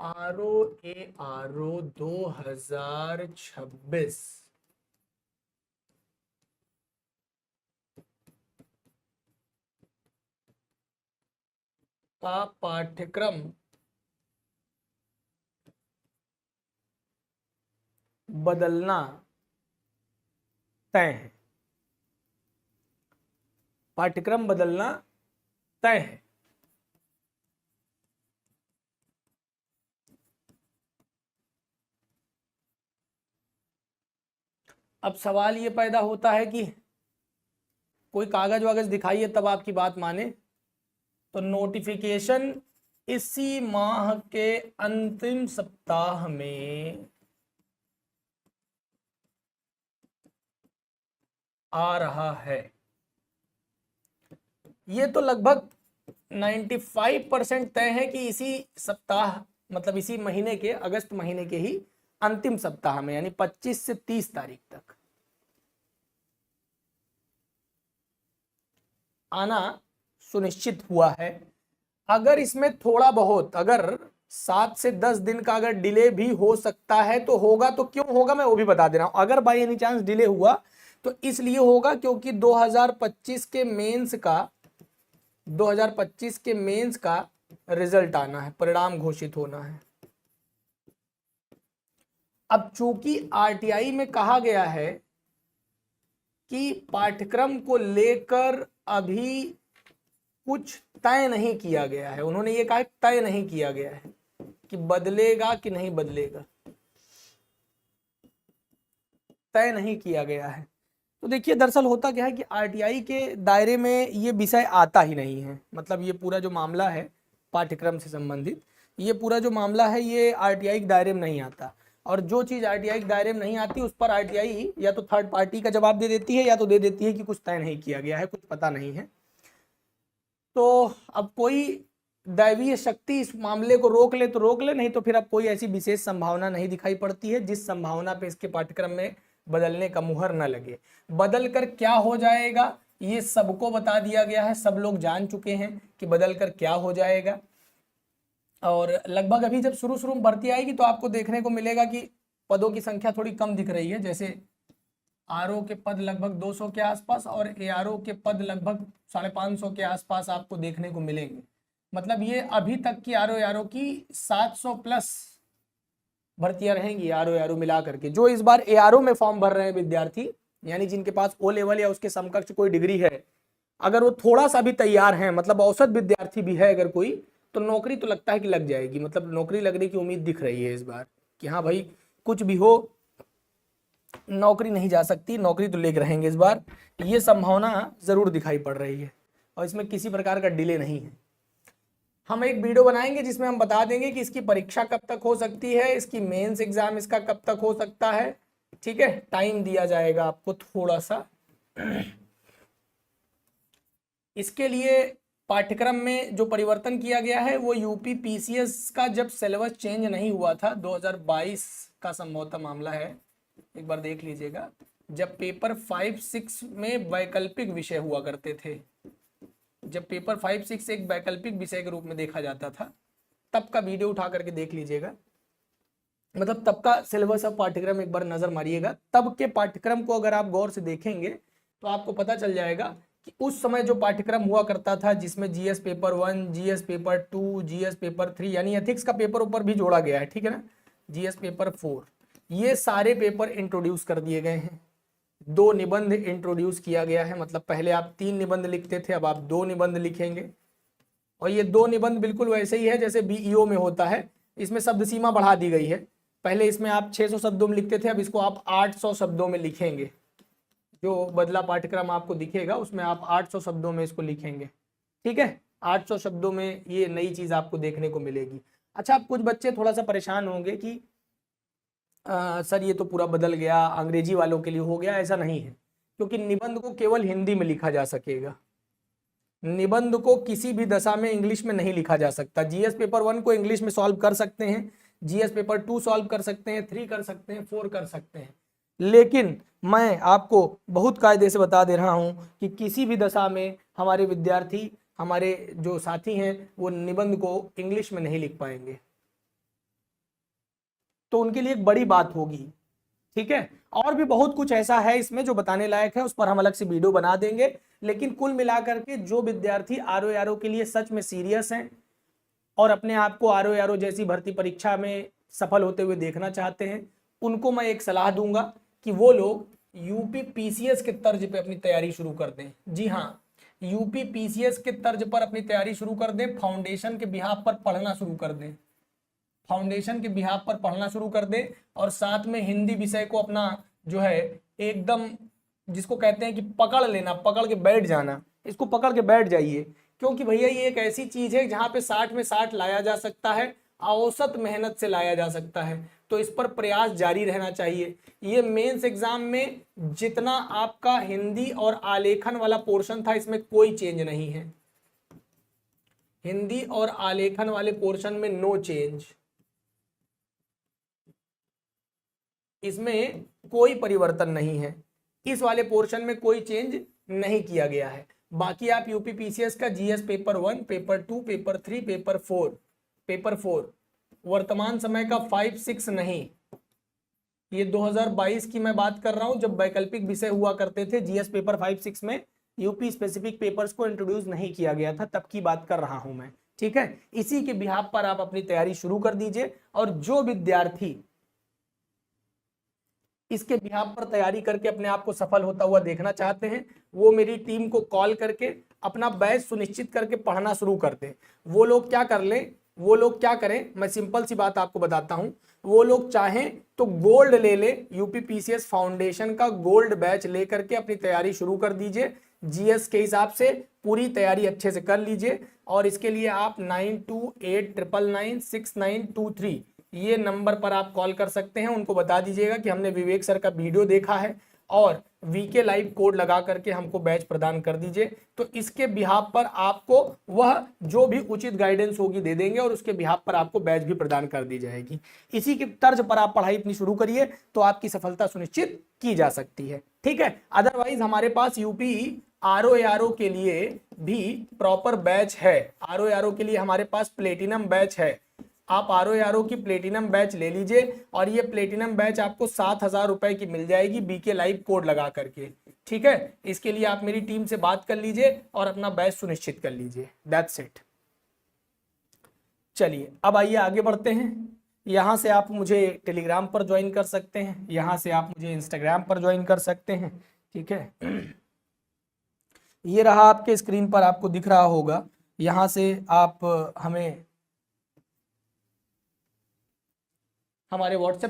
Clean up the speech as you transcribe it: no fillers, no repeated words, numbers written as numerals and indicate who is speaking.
Speaker 1: ROARO 2026 का पाठ्यक्रम बदलना तय है। पाठ्यक्रम बदलना तय है। अब सवाल ये पैदा होता है कि कोई कागज वागज दिखाइए तब आपकी बात माने। तो नोटिफिकेशन इसी माह के अंतिम सप्ताह में आ रहा है। ये तो लगभग 95% तय है कि इसी सप्ताह मतलब इसी महीने के अगस्त महीने के ही अंतिम सप्ताह में यानी 25 से 30 तारीख तक आना सुनिश्चित हुआ है। अगर इसमें थोड़ा बहुत अगर 7 से 10 दिन का अगर डिले भी हो सकता है तो होगा। तो क्यों होगा मैं वो भी बता दे रहा हूं। अगर बाई एनी चांस डिले हुआ तो इसलिए होगा क्योंकि 2025 के मेंस का रिजल्ट आना है, परिणाम घोषित होना है। अब चूंकि आरटीआई में कहा गया है कि पाठ्यक्रम को लेकर अभी कुछ तय नहीं किया गया है, उन्होंने ये कहा तय नहीं किया गया है कि बदलेगा कि नहीं बदलेगा, तय नहीं किया गया है। तो देखिए दरअसल होता क्या है कि आरटीआई के दायरे में ये विषय आता ही नहीं है। मतलब ये पूरा जो मामला है पाठ्यक्रम से संबंधित, ये पूरा जो मामला है ये आरटीआई के दायरे में नहीं आता। और जो चीज़ आरटीआई के दायरे में नहीं आती उस पर आरटीआई या तो थर्ड पार्टी का जवाब दे देती है या तो दे देती है कि कुछ तय नहीं किया गया है, कुछ पता नहीं है। तो अब कोई दैवीय शक्ति इस मामले को रोक ले तो रोक ले, नहीं तो फिर अब कोई ऐसी विशेष संभावना नहीं दिखाई पड़ती है जिस संभावना पे इसके पाठ्यक्रम में बदलने का मुहर न लगे। बदल कर क्या हो जाएगा ये सबको बता दिया गया है, सब लोग जान चुके हैं कि बदल कर क्या हो जाएगा। और लगभग अभी जब शुरू में भर्ती आएगी तो आपको देखने को मिलेगा कि पदों की संख्या थोड़ी कम दिख रही है। जैसे आरओ के पद लगभग 200 के आसपास और एआरओ के पद लगभग 550 के आसपास आपको देखने को मिलेंगे। मतलब ये अभी तक की आरओ की 700 प्लस भर्तियां रहेंगी आरओ मिला करके। जो इस बार एआरओ में फॉर्म भर रहे हैं विद्यार्थी, यानी जिनके पास ओ लेवल या उसके समकक्ष कोई डिग्री है, अगर वो थोड़ा सा भी तैयार हैं, मतलब औसत विद्यार्थी भी है अगर कोई, तो नौकरी तो लगता है कि लग जाएगी। मतलब नौकरी लगने की उम्मीद दिख रही है इस बार कि हाँ भाई कुछ भी हो नौकरी नहीं जा सकती, नौकरी तो लेकर रहेंगे इस बार, ये संभावना जरूर दिखाई पड़ रही है। और इसमें किसी प्रकार का डिले नहीं है। हम एक वीडियो बनाएंगे जिसमें हम बता देंगे कि इसकी परीक्षा कब तक हो सकती है, इसकी मेंस एग्जाम इसका कब तक हो सकता है। ठीक है, टाइम दिया जाएगा आपको थोड़ा सा। इसके लिए पाठ्यक्रम में जो परिवर्तन किया गया है वो यूपी पीसीएस का जब सिलेबस चेंज नहीं हुआ था 2022 का संभवतः मामला है, एक बार देख लीजिएगा। जब पेपर 5-6 में वैकल्पिक विषय हुआ करते थे, जब पेपर 5-6 एक वैकल्पिक विषय के रूप में देखा जाता था, तब का वीडियो उठा करके देख लीजिएगा। मतलब तब का सिलेबस ऑफ पाठ्यक्रम एक बार नजर मारिएगा। तब के पाठ्यक्रम को अगर आप गौर से देखेंगे तो आपको पता चल जाएगा कि उस समय जो पाठ्यक्रम हुआ करता था जिसमें GS paper 1, GS paper 2, GS paper 3 यानी एथिक्स का पेपर ऊपर भी जोड़ा गया है, ठीक है ना, जीएस पेपर 4, ये सारे पेपर इंट्रोड्यूस कर दिए गए हैं। 2 निबंध इंट्रोड्यूस किया गया है। मतलब पहले आप 3 निबंध लिखते थे, अब आप 2 निबंध लिखेंगे। और ये 2 निबंध बिल्कुल वैसे ही है जैसे बीईओ में होता है। इसमें शब्द सीमा बढ़ा दी गई है। पहले इसमें आप 600 शब्दों में लिखते थे, अब इसको आप 800 शब्दों में लिखेंगे। जो बदला पाठ्यक्रम आपको दिखेगा उसमें आप 800 शब्दों में इसको लिखेंगे। ठीक है, 800 शब्दों में ये नई चीज आपको देखने को मिलेगी। अच्छा, अब कुछ बच्चे थोड़ा सा परेशान होंगे कि सर ये तो पूरा बदल गया, अंग्रेजी वालों के लिए हो गया। ऐसा नहीं है, क्योंकि निबंध को केवल हिंदी में लिखा जा सकेगा। निबंध को किसी भी दशा में इंग्लिश में नहीं लिखा जा सकता। जीएस पेपर 1 को इंग्लिश में सॉल्व कर सकते हैं, जीएस पेपर 2 सॉल्व कर सकते हैं, 3 कर सकते हैं, 4 कर सकते हैं। लेकिन मैं आपको बहुत कायदे से बता दे रहा हूं कि किसी भी दशा में हमारे विद्यार्थी, हमारे जो साथी हैं, वो निबंध को इंग्लिश में नहीं लिख पाएंगे। तो उनके लिए एक बड़ी बात होगी। ठीक है, और भी बहुत कुछ ऐसा है इसमें जो बताने लायक है, उस पर हम अलग से वीडियो बना देंगे। लेकिन कुल मिलाकर के जो विद्यार्थी आरओ के लिए सच में सीरियस हैं और अपने आप को आरओ जैसी भर्ती परीक्षा में सफल होते हुए देखना चाहते हैं, उनको मैं एक सलाह दूंगा कि वो लोग यूपी पीसीएस के तर्ज पे अपनी तैयारी शुरू कर दें। जी हाँ, यूपी पीसीएस के तर्ज पर अपनी तैयारी शुरू कर दें, फाउंडेशन के बिहाफ पर पढ़ना शुरू कर दें, फाउंडेशन के बिहाफ पर पढ़ना शुरू कर दें, और साथ में हिंदी विषय को अपना जो है एकदम, जिसको कहते हैं कि पकड़ लेना, पकड़ के बैठ जाना, इसको पकड़ के बैठ जाइए। क्योंकि भैया ये एक ऐसी चीज है जहां पे 60 में 60 लाया जा सकता है, औसत मेहनत से लाया जा सकता है, तो इस पर प्रयास जारी रहना चाहिए। ये मेंस एग्जाम में जितना आपका हिंदी और आलेखन वाला पोर्शन था, इसमें कोई चेंज नहीं है। हिंदी और आलेखन वाले पोर्शन में नो चेंज, इसमें कोई परिवर्तन नहीं है, इस वाले पोर्शन में कोई चेंज नहीं किया गया है। बाकी आप यूपी पीसीएस का GS paper 1, paper 2, paper 3, paper 4 वर्तमान समय का 5, 6 नहीं, ये 2022 की मैं बात कर रहा हूं, जब वैकल्पिक विषय हुआ करते थे जीएस पेपर 5, 6 में यूपी स्पेसिफिक पेपर्स को इंट्रोड्यूस नहीं किया गया था, तब की बात कर रहा हूं मैं। ठीक है, इसी के बिहाफ पर आप अपनी तैयारी शुरू कर दीजिए, और जो विद्यार्थी इसके बिहाफ पर तैयारी करके अपने आप को सफल होता हुआ देखना चाहते हैं, वो मेरी टीम को कॉल करके अपना बैच सुनिश्चित करके पढ़ना शुरू कर दें। वो लोग क्या कर लें, वो लोग क्या करें, मैं सिंपल सी बात आपको बताता हूं, वो लोग चाहें तो गोल्ड ले ले, यूपी पीसीएस फाउंडेशन का गोल्ड बैच लेकर के अपनी तैयारी शुरू कर दीजिए। जीएस के हिसाब से पूरी तैयारी अच्छे से कर लीजिए, और इसके लिए आप 9289996923 ये नंबर पर आप कॉल कर सकते हैं। उनको बता दीजिएगा कि हमने विवेक सर का वीडियो देखा है और वीके लाइव कोड लगा करके हमको बैच प्रदान कर दीजिए, तो इसके बिहाफ पर आपको वह जो भी उचित गाइडेंस होगी दे देंगे, और उसके बिहाफ पर आपको बैच भी प्रदान कर दी जाएगी। इसी के तर्ज पर आप पढ़ाई अपनी शुरू करिए, तो आपकी सफलता सुनिश्चित की जा सकती है। ठीक है, अदरवाइज हमारे पास यूपी आरओ के लिए भी प्रॉपर बैच है, आरओ के लिए हमारे पास प्लेटिनम बैच है। आप आरओ की प्लेटिनम बैच ले लीजिए, और ये प्लेटिनम बैच आपको 7,000 रुपए की मिल जाएगी बीके लाइव कोड लगा करके। ठीक है, इसके लिए आप मेरी टीम से बात कर लीजिए और अपना बैच सुनिश्चित कर लीजिए। That's it. चलिए अब आइए आगे बढ़ते हैं। यहाँ से आप मुझे टेलीग्राम पर ज्वाइन कर सकते हैं, यहाँ से आप मुझे इंस्टाग्राम पर ज्वाइन कर सकते हैं। ठीक है, ये रहा आपके स्क्रीन पर आपको दिख रहा होगा, यहाँ से आप हमें हमारे व्हाट्सएप